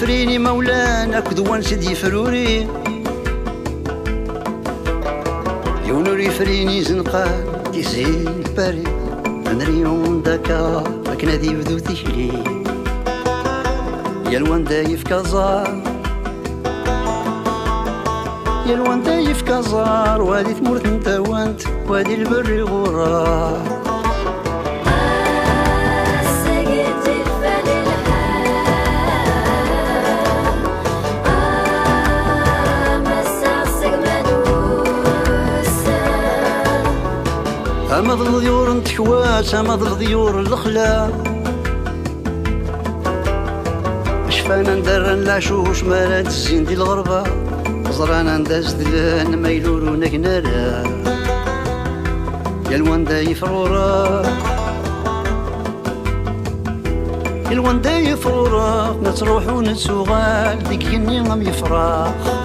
يفريني مولانا كدوان سيدي فروري يونور يفريني زنقان تيزين باري نريون داكا مكنا دي بدو تشري يا الوان دايف كازار يا الوان دايف كازار وادي تمرت انت وانت وادي البر غرار أما ظل ذيور نتحواس أما ظل ذيور الخلا شفانا ندر نلعشوش مالا تزين دي الغربة زرانا نداز دلان ما يلولونا كنالا يا الوان دايف رورا يا الوان دايف رورا نتروحو نتسوغال ديك يني غم يفراق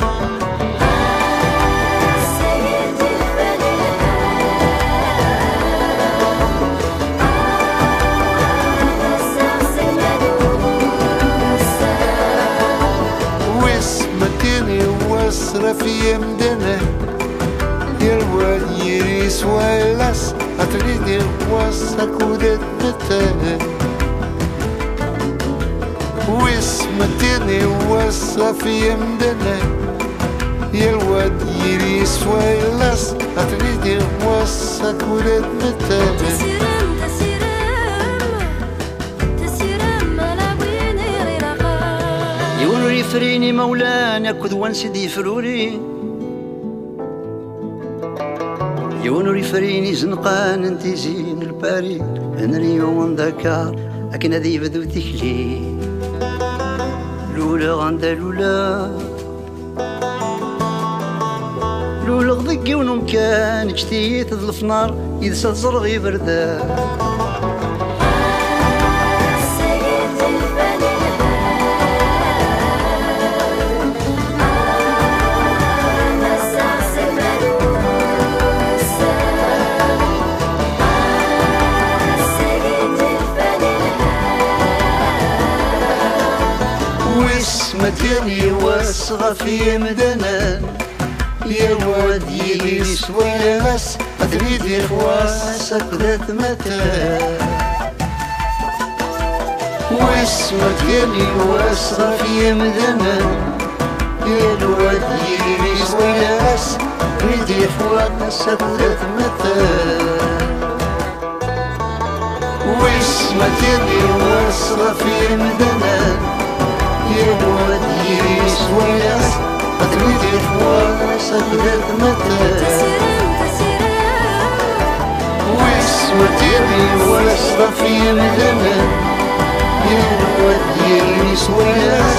في يمدنا يا الواد يريس ويلاس أتريد واسك ودت متانا واسمتني واسا في يمدنا يا الواد يريس ويلاس أتريد واسك ودت متانا يفريني مولانا كدوان سيدي فروري يونور يفريني زنقان انتي زين الباري انريون داكار لكن هذي بدو تكلي لولا غندا لولا لولا غضقي ونمكان اجتيت ظلف نار يدسى الزرغي بردان مكاني واسغى في مدنا يا الواد يليس وياس أتريد يخواسك ذات متى مكاني واسغى في مدنا يا الواد يليس وياس أتريد يخواسك ذات متى مكاني واسغى في مدنا يا الواد يريس وياس أتريد يخواسك ذات متى واسمتني واسغى في مدنا يا الواد يريس وياس